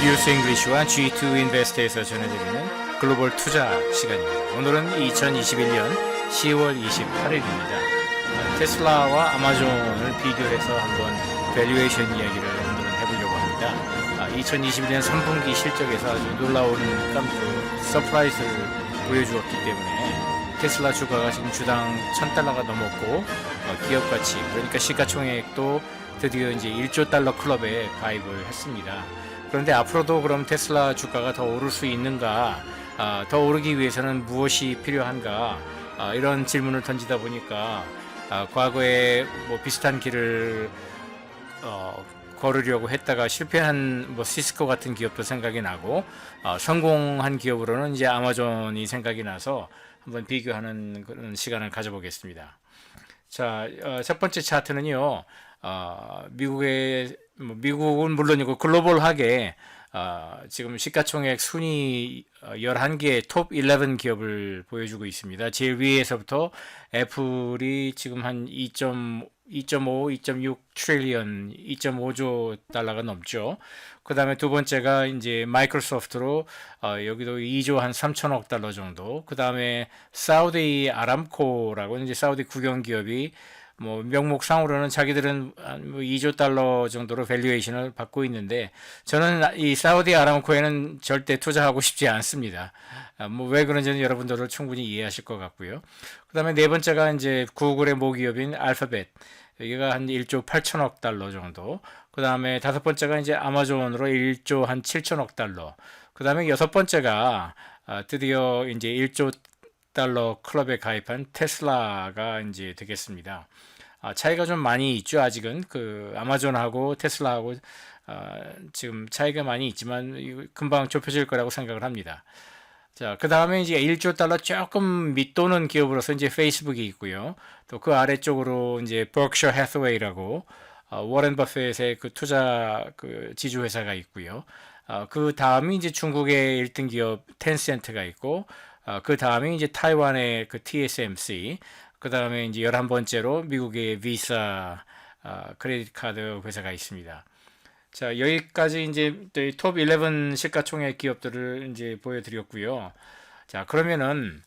뉴스 잉글리시와 G2 인베스트에서 전해드리는 글로벌 투자 시간입니다. 오늘은 2021년 10월 28일입니다. 테슬라와 아마존을 비교해서 한번 밸류에이션 이야기를 오늘은 해보려고 합니다. 2021년 3분기 실적에서 아주 놀라운 서프라이즈를 보여주었기 때문에 테슬라 주가가 지금 주당 $1,000가 넘었고 기업 가치, 그러니까 시가총액도 드디어 이제 1조 달러 클럽에 가입을 했습니다. 그런데 앞으로도 그럼 테슬라 주가가 더 오를 수 있는가, 더 오르기 위해서는 무엇이 필요한가, 이런 질문을 던지다 보니까 과거에 뭐 비슷한 길을 걸으려고 했다가 실패한 뭐 시스코 같은 기업도 생각이 나고, 성공한 기업으로는 이제 아마존이 생각이 나서 한번 비교하는 그런 시간을 가져보겠습니다. 자, 첫 번째 차트는요, 미국은 물론이고 글로벌하게 지금 시가총액 순위 11개 톱 11 기업을 보여주고 있습니다. 제일 위에서부터 애플이 지금 한 2.5, 2.6 트릴리언, 2.5조 달러가 넘죠. 그 다음에 두 번째가 이제 마이크로소프트로 여기도 2조 한 3천억 달러 정도. 그 다음에 사우디 아람코라고 이제 사우디 국영 기업이 뭐 명목상으로는 자기들은 뭐 2조 달러 정도로 밸류에이션을 받고 있는데, 저는 이 사우디 아람코에는 절대 투자하고 싶지 않습니다. 뭐 왜 그런지는 여러분들도 충분히 이해하실 것 같고요. 그다음에 네 번째가 이제 구글의 모기업인 알파벳, 여기가 한 1조 8천억 달러 정도. 그다음에 다섯 번째가 이제 아마존으로 1조 한 7천억 달러. 그다음에 여섯 번째가 드디어 이제 1조 달러 클럽에 가입한 테슬라가 이제 되겠습니다. 차이가 좀 많이 있죠. 아직은 그 아마존하고 테슬라하고 지금 차이가 많이 있지만 금방 좁혀질 거라고 생각을 합니다. 자, 그 다음에 이제 1조 달러 조금 밑도는 기업으로서 이제 페이스북이 있고요. 또 그 아래쪽으로 이제 버크셔 해서웨이라고 워렌 버핏의 그 투자 그 지주 회사가 있고요. 그 다음이 이제 중국의 1등 기업 텐센트가 있고, 그 다음에 이제 타이완의 그 TSMC, 그 다음에 이제 11번째로 미국의 비사 크레딧 카드 회사가 있습니다. 자, 여기까지 이제 톱 11 시가총액 기업들을 이제 보여드렸고요. 자, 그러면은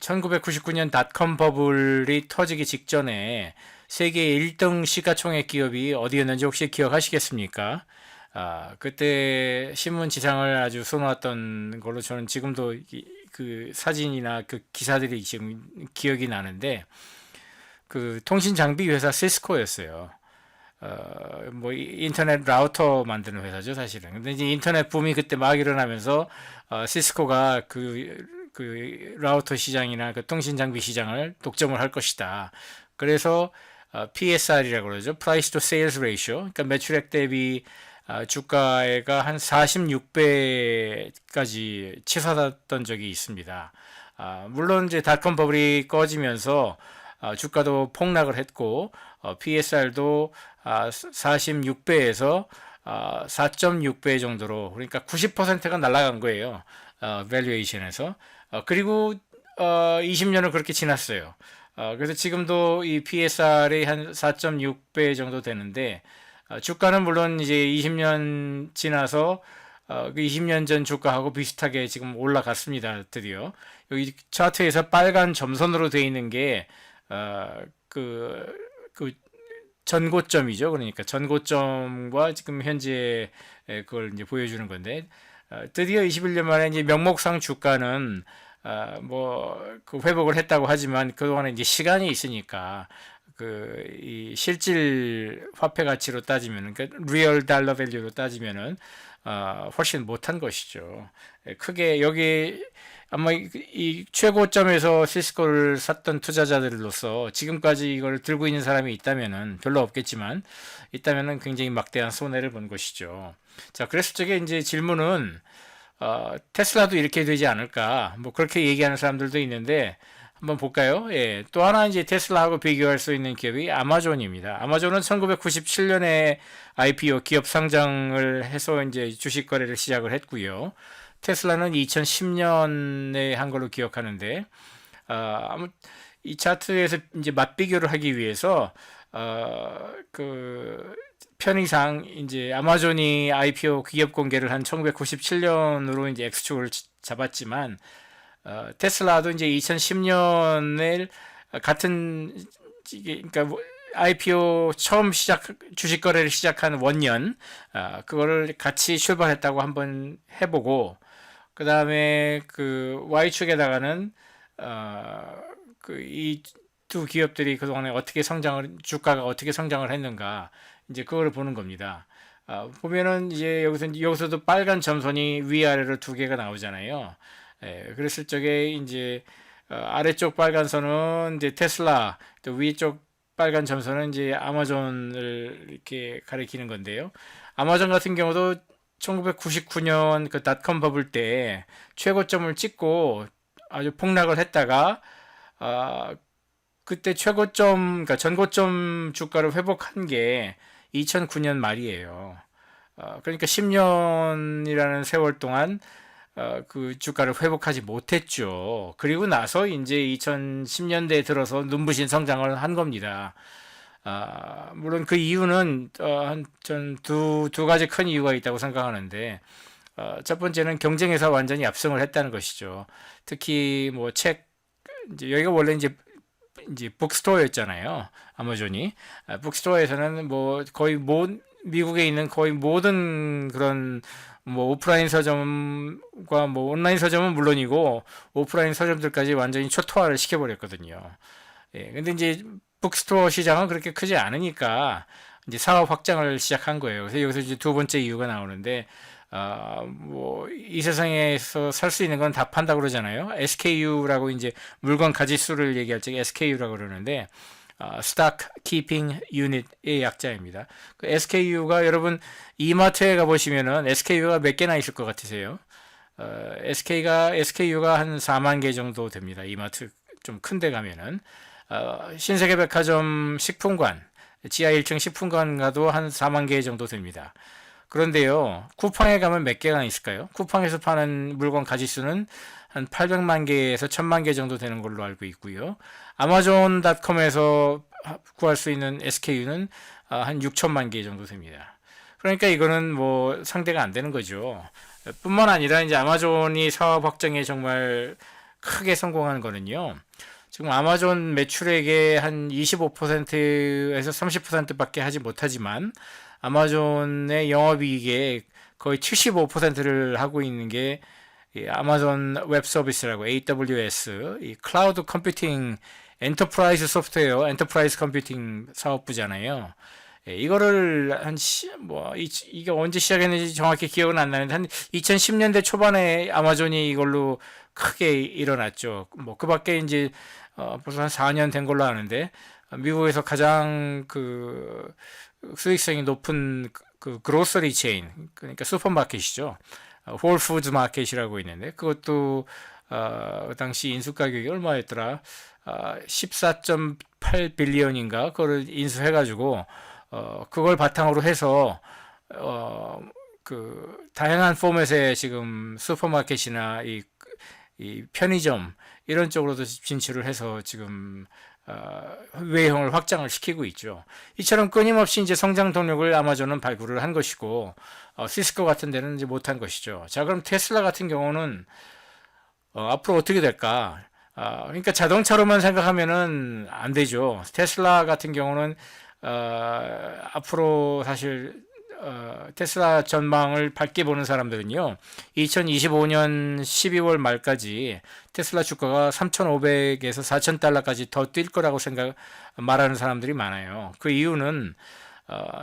1999년 닷컴 버블이 터지기 직전에 세계 1등 시가총액 기업이 어디였는지 혹시 기억하시겠습니까? 그때 신문 지상을 아주 써놓았던 걸로 저는 지금도 그 사진이나 그 기사들이 지금 기억이 나는데, 그 통신 장비 회사 시스코였어요. 뭐 인터넷 라우터 만드는 회사죠, 사실은. 근데 이제 인터넷 붐이 그때 막 일어나면서 시스코가 그 라우터 시장이나 그 통신 장비 시장을 독점을 할 것이다. 그래서 PSR이라고 그러죠. Price to Sales Ratio. 그러니까 매출액 대비 주가가 한 46배까지 치솟았던 적이 있습니다. 물론 이제 닷컴 버블이 꺼지면서 주가도 폭락을 했고, PSR도 46배에서 4.6배 정도로, 그러니까 90%가 날아간 거예요. 밸류에이션에서. 그리고 20년을 그렇게 지났어요. 그래서 지금도 이 PSR이 한 4.6배 정도 되는데, 주가는 물론 이제 20년 지나서 그 20년 전 주가하고 비슷하게 지금 올라갔습니다. 드디어 여기 차트에서 빨간 점선으로 되어 있는 게 그 전고점이죠. 그러니까 전고점과 지금 현재 그걸 이제 보여주는 건데, 드디어 21년 만에 이제 명목상 주가는 뭐 그 회복을 했다고 하지만 그동안에 이제 시간이 있으니까 이 실질 화폐 가치로 따지면, 그러니까 리얼 달러 밸류로 따지면은 훨씬 못한 것이죠. 크게 여기 아마 이 최고점에서 시스코를 샀던 투자자들로서 지금까지 이걸 들고 있는 사람이 있다면은, 별로 없겠지만 있다면은 굉장히 막대한 손해를 본 것이죠. 자, 그랬을 적에 이제 질문은 테슬라도 이렇게 되지 않을까, 뭐 그렇게 얘기하는 사람들도 있는데, 한번 볼까요? 예. 또 하나 이제 테슬라하고 비교할 수 있는 기업이 아마존입니다. 아마존은 1997년에 IPO 기업 상장을 해서 이제 주식 거래를 시작을 했고요. 테슬라는 2010년에 한 걸로 기억하는데, 이 차트에서 이제 맛비교를 하기 위해서 그 편의상 이제 아마존이 IPO 기업 공개를 한 1997년으로 이제 X축을 잡았지만 테슬라도 이제 2010년에 같은 그러니까 IPO 처음 주식 거래를 시작한 원년 그거를 같이 출발했다고 한번 해보고 그 다음에 그 Y축에다가는 그 이 두 기업들이 그동안에 어떻게 주가가 어떻게 성장을 했는가 이제 그거를 보는 겁니다. 보면은 이제 여기서도 빨간 점선이 위아래로 두 개가 나오잖아요. 그랬을 적에 이제 아래쪽 빨간 선은 이제 테슬라, 또 위쪽 빨간 점선은 이제 아마존을 이렇게 가리키는 건데요. 아마존 같은 경우도 1999년 그 닷컴 버블 때 최고점을 찍고 아주 폭락을 했다가 그때 최고점, 그러니까 전고점 주가를 회복한 게 2009년 말이에요. 그러니까 10년이라는 세월 동안 그 주가를 회복하지 못했죠. 그리고 나서 이제 2010년대에 들어서 눈부신 성장을 한 겁니다. 물론 그 이유는 두 가지 큰 이유가 있다고 생각하는데 첫 번째는 경쟁에서 완전히 압승을 했다는 것이죠. 특히 뭐 이제 여기가 원래 이제 북스토어였잖아요. 아마존이. 북스토어에서는 뭐 거의 미국에 있는 거의 모든 그런 뭐 오프라인 서점과 뭐 온라인 서점은 물론이고 오프라인 서점들까지 완전히 초토화를 시켜버렸거든요. 예, 근데 이제 북스토어 시장은 그렇게 크지 않으니까 이제 사업 확장을 시작한 거예요. 그래서 여기서 이제 두 번째 이유가 나오는데 뭐 이 세상에서 살 수 있는 건 다 판다고 그러잖아요. SKU라고 이제 물건 가짓수를 얘기할 적에 SKU라고 그러는데 Stock Keeping Unit의 약자입니다. 그 SKU가 여러분 이마트에 가보시면은 SKU가 몇 개나 있을 것 같으세요? SKU가 한 4만 개 정도 됩니다. 이마트 좀 큰 데 가면은 신세계백화점 식품관 지하 1층 식품관 가도 한 4만 개 정도 됩니다. 그런데요, 쿠팡에 가면 몇 개가 있을까요? 쿠팡에서 파는 물건 가짓수는 한 800만 개에서 1000만 개 정도 되는 걸로 알고 있고요. 아마존닷컴에서 구할 수 있는 SKU는 한 6천만 개 정도 됩니다. 그러니까 이거는 뭐 상대가 안 되는 거죠. 뿐만 아니라 이제 아마존이 사업 확장에 정말 크게 성공한 거는요. 지금 아마존 매출액의 한 25%에서 30%밖에 하지 못하지만 아마존의 영업이익의 거의 75%를 하고 있는 게 아마존 웹 서비스라고 AWS, 이 클라우드 컴퓨팅 엔터프라이즈 소프트웨어, 엔터프라이즈 컴퓨팅 사업부잖아요. 이거를 이게 언제 시작했는지 정확히 기억은 안 나는데 한 2010년대 초반에 아마존이 이걸로 크게 일어났죠. 뭐 그 밖에 이제 벌써 한 4년 된 걸로 아는데 미국에서 가장 그 수익성이 높은 그 그로서리 체인, 그러니까 슈퍼마켓이죠. 홀푸드 마켓이라고 있는데 그것도 그 당시 인수 가격이 얼마였더라? 14.8 빌리언인가 그걸 인수해가지고 그걸 바탕으로 해서 그 다양한 포맷의 지금 슈퍼마켓이나 이 편의점 이런 쪽으로도 진출을 해서 지금 외형을 확장을 시키고 있죠. 이처럼 끊임없이 이제 성장 동력을 아마존은 발굴을 한 것이고 시스코 같은 데는 이제 못한 것이죠. 자, 그럼 테슬라 같은 경우는 앞으로 어떻게 될까? 그러니까 자동차로만 생각하면은 안 되죠. 테슬라 같은 경우는 앞으로 사실 테슬라 전망을 밝게 보는 사람들은요, 2025년 12월 말까지 테슬라 주가가 3,500에서 4,000달러까지 더 뛸 거라고 말하는 사람들이 많아요. 그 이유는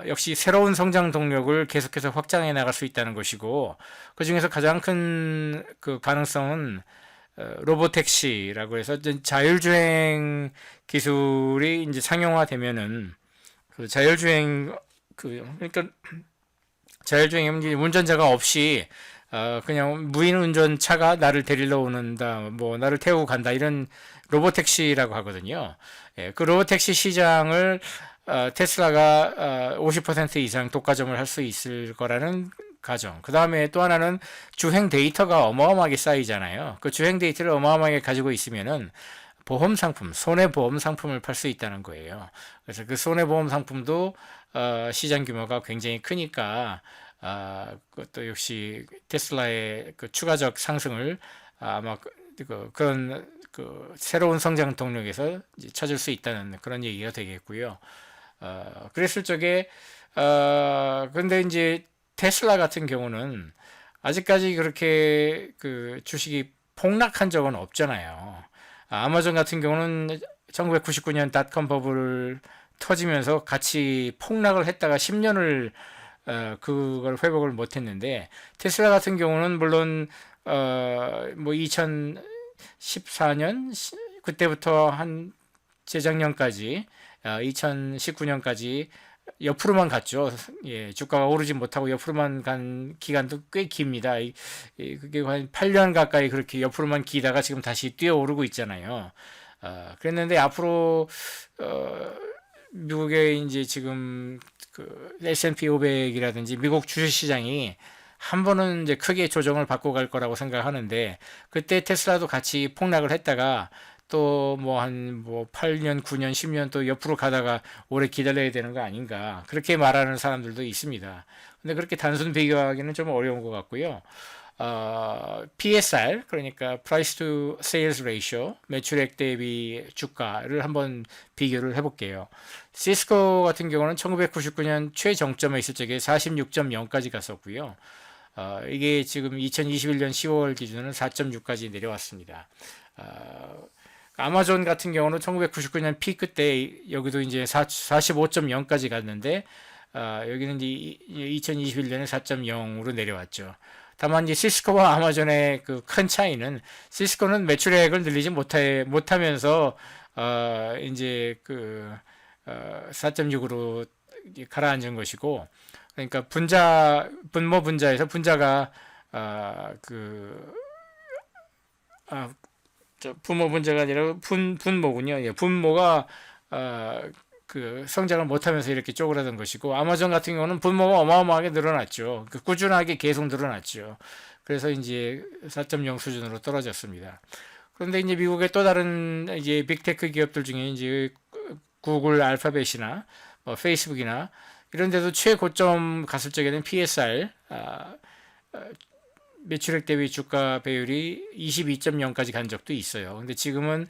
역시 새로운 성장 동력을 계속해서 확장해 나갈 수 있다는 것이고, 그 중에서 가장 큰 그 가능성은 로보택시라고 해서 자율주행 기술이 이제 상용화되면은 그 그러니까 자율주행 운전자가 없이 그냥 무인 운전차가 나를 데리러 오는다, 뭐 나를 태우고 간다 이런 로보택시라고 하거든요. 예, 그 로보택시 시장을 테슬라가 50% 이상 독과점을 할 수 있을 거라는 가정. 그 다음에 또 하나는 주행 데이터가 어마어마하게 쌓이잖아요. 그 주행 데이터를 어마어마하게 가지고 있으면은 보험 상품, 손해보험 상품을 팔 수 있다는 거예요. 그래서 그 손해보험 상품도 시장 규모가 굉장히 크니까 그것도 역시 테슬라의 그 추가적 상승을 아마 그런 그 새로운 성장 동력에서 이제 찾을 수 있다는 그런 얘기가 되겠고요. 그랬을 적에 근데 이제 테슬라 같은 경우는 아직까지 그렇게 그 주식이 폭락한 적은 없잖아요. 아마존 같은 경우는 1999년 닷컴 버블 터지면서 같이 폭락을 했다가 10년을 그걸 회복을 못 했는데 테슬라 같은 경우는 물론 뭐 2014년 그때부터 한 재작년까지 2019년까지 옆으로만 갔죠. 예, 주가가 오르지 못하고 옆으로만 간 기간도 꽤 깁니다. 그게 한 8년 가까이 그렇게 옆으로만 기다가 지금 다시 뛰어오르고 있잖아요. 그랬는데 앞으로 미국의 이제 지금 그 S&P 500이라든지 미국 주식시장이 한 번은 이제 크게 조정을 받고 갈 거라고 생각하는데 그때 테슬라도 같이 폭락을 했다가 또 뭐 한 뭐 8년, 9년, 10년 또 옆으로 가다가 오래 기다려야 되는 거 아닌가 그렇게 말하는 사람들도 있습니다. 근데 그렇게 단순 비교하기는 좀 어려운 것 같고요. PSR 그러니까 Price to Sales Ratio 매출액 대비 주가를 한번 비교를 해볼게요. 시스코 같은 경우는 1999년 최정점에 있을 적에 46.0까지 갔었고요. 이게 지금 2021년 10월 기준으로는 4.6까지 내려왔습니다. 아마존 같은 경우는 1999년 피크 때 여기도 이제 45.0까지 갔는데 여기는 이제 2021년에 4.0으로 내려왔죠. 다만 이제 시스코와 아마존의 그 큰 차이는 시스코는 매출액을 늘리지 못하면서 이제 그 4.6으로 가라앉은 것이고 그러니까 분모 분자에서 분자가 그 부모 분자가 아니라 분모군요. 예, 분모가 그 성장을 못하면서 이렇게 쪼그라든 것이고 아마존 같은 경우는 분모가 어마어마하게 늘어났죠. 그 꾸준하게 계속 늘어났죠. 그래서 이제 4.0 수준으로 떨어졌습니다. 그런데 이제 미국의 또 다른 이제 빅테크 기업들 중에 이제 구글, 알파벳이나 페이스북이나 이런 데도 최고점 갔을 적에는 PSR 매출액 대비 주가 배율이 22.0까지 간 적도 있어요. 근데 지금은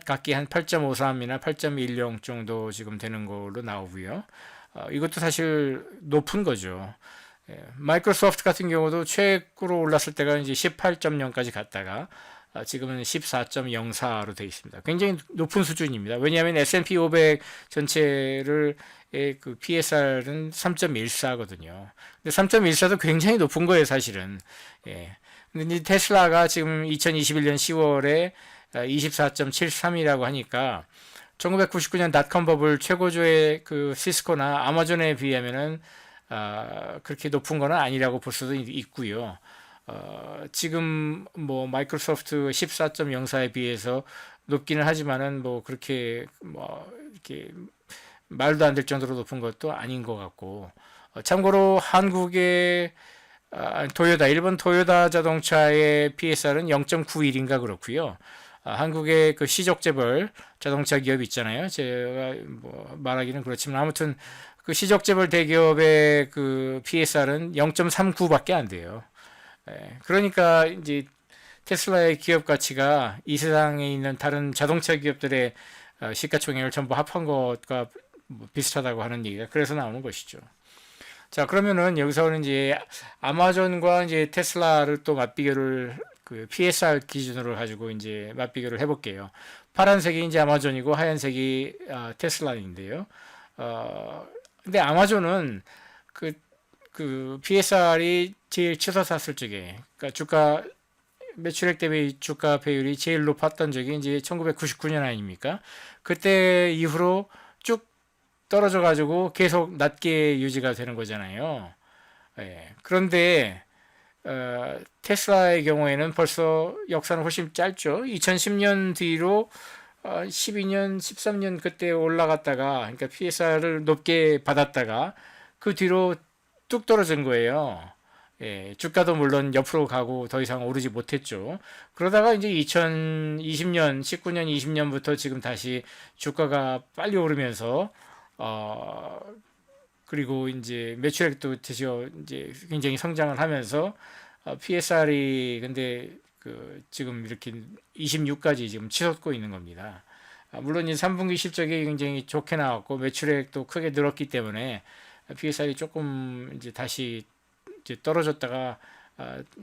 각기 한 8.53이나 8.10 정도 지금 되는 걸로 나오고요. 이것도 사실 높은 거죠. 예, 마이크로소프트 같은 경우도 최고로 올랐을 때가 이제 18.0까지 갔다가 지금은 14.04로 되어 있습니다. 굉장히 높은 수준입니다. 왜냐하면 S&P 500 전체를 그 PSR은 3.14거든요. 근데 3.14도 굉장히 높은 거예요, 사실은. 예. 근데 테슬라가 지금 2021년 10월에 24.73이라고 하니까 1999년 닷컴 버블 최고조의 그 시스코나 아마존에 비하면은 그렇게 높은 거는 아니라고 볼 수도 있고요. 지금 뭐 마이크로소프트 14.04에 비해서 높기는 하지만은 뭐 그렇게 뭐 이렇게 말도 안 될 정도로 높은 것도 아닌 것 같고 참고로 한국의 토요타 일본 토요타 자동차의 PSR은 0.91인가 그렇고요. 한국의 그 시족재벌 자동차 기업 있잖아요. 제가 뭐 말하기는 그렇지만 아무튼 그 시족재벌 대기업의 그 PSR은 0.39밖에 안 돼요. 그러니까 이제 테슬라의 기업 가치가 이 세상에 있는 다른 자동차 기업들의 시가총액을 전부 합한 것과 뭐 비슷하다고 하는 얘기가 그래서 나오는 것이죠. 자, 그러면은 여기서는 이제 아마존과 이제 테슬라를 또 맞비교를 그 PSR 기준으로 가지고 이제 맞비교를 해볼게요. 파란색이 이제 아마존이고 하얀색이 테슬라인데요. 근데 아마존은 그 PSR이 제일 치솟았을 적에, 그러니까 주가 매출액 대비 주가 배율이 제일 높았던 적이 이제 1999년 아닙니까? 그때 이후로 쭉 떨어져 가지고 계속 낮게 유지가 되는 거잖아요. 예. 그런데 테슬라의 경우에는 벌써 역사는 훨씬 짧죠. 2010년 뒤로 12년, 13년 그때 올라갔다가 그러니까 PSR을 높게 받았다가 그 뒤로 뚝 떨어진 거예요. 예, 주가도 물론 옆으로 가고 더 이상 오르지 못했죠. 그러다가 이제 2020년, 19년, 20년부터 지금 다시 주가가 빨리 오르면서 그리고 이제 매출액도 드디어 이제 굉장히 성장을 하면서 PSR이 근데 그 지금 이렇게 26까지 지금 치솟고 있는 겁니다. 물론 이 3분기 실적이 굉장히 좋게 나왔고 매출액도 크게 늘었기 때문에 PSR이 조금 이제 다시 이제 떨어졌다가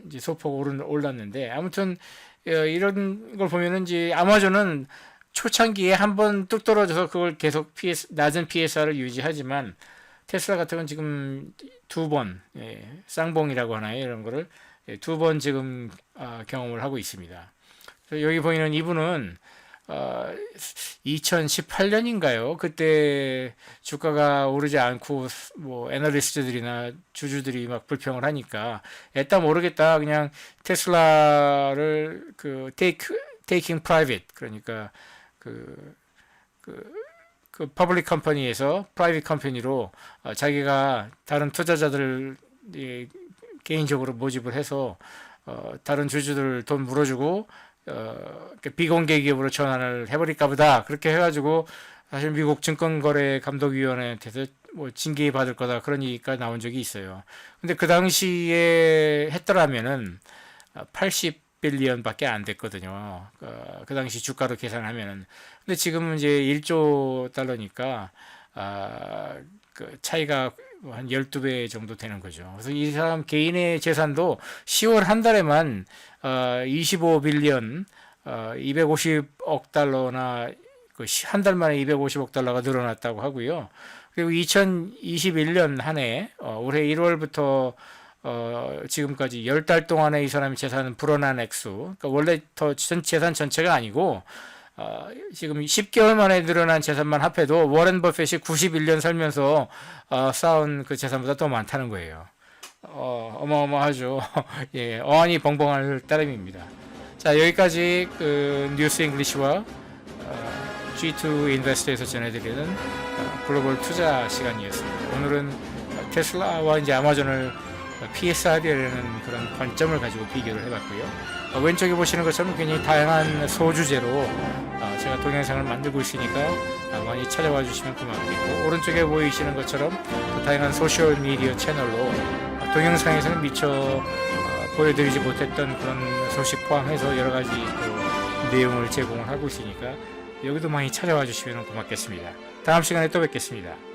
이제 소폭 올랐는데 아무튼 이런 걸 보면은 이제 아마존은 초창기에 한번 뚝 떨어져서 그걸 계속 낮은 PSR을 유지하지만 테슬라 같은 건 지금 두 번, 쌍봉이라고 하나요? 이런 거를 두 번 지금 경험을 하고 있습니다. 여기 보이는 이분은 2018년인가요? 그때 주가가 오르지 않고 뭐 애널리스트들이나 주주들이 막 불평을 하니까 애따 모르겠다 그냥 테슬라를 그 taking private 그러니까 그 퍼블릭 컴퍼니에서 프라이빗 컴퍼니로 자기가 다른 투자자들을 개인적으로 모집을 해서 다른 주주들 돈 물어주고 비공개 기업으로 전환을 해버릴까 보다 그렇게 해가지고 사실 미국 증권거래감독위원회한테서 뭐 징계 받을 거다 그런 얘기가 나온 적이 있어요. 근데 그 당시에 했더라면은 80빌리언밖에 안 됐거든요. 그 당시 주가로 계산하면은. 근데 지금은 이제 1조 달러니까 그 차이가 한 12배 정도 되는 거죠. 그래서 이 사람 개인의 재산도 10월 한 달에만 25빌리언 250억 달러나 한 달 만에 250억 달러가 늘어났다고 하고요. 그리고 2021년 한 해 올해 1월부터 지금까지 10달 동안에 이 사람의 재산은 불어난 액수, 그러니까 원래 더 재산 전체가 아니고 지금 10개월 만에 늘어난 재산만 합해도 워렌 버핏이 91년 살면서 쌓은 그 재산보다 더 많다는 거예요. 어마어마하죠. 예, 어안이 벙벙할 따름입니다. 자, 여기까지 그 뉴스 잉글리시와 G2 인베스트에서 전해드리는 글로벌 투자 시간이었습니다. 오늘은 테슬라와 이제 아마존을 PSR이라는 그런 관점을 가지고 비교를 해봤고요. 왼쪽에 보시는 것처럼 굉장히 다양한 소주제로 제가 동영상을 만들고 있으니까 많이 찾아와 주시면 고맙겠고, 오른쪽에 보이시는 것처럼 다양한 소셜 미디어 채널로 동영상에서는 미처 보여드리지 못했던 그런 소식 포함해서 여러 가지 또 내용을 제공을 하고 있으니까 여기도 많이 찾아와 주시면 고맙겠습니다. 다음 시간에 또 뵙겠습니다.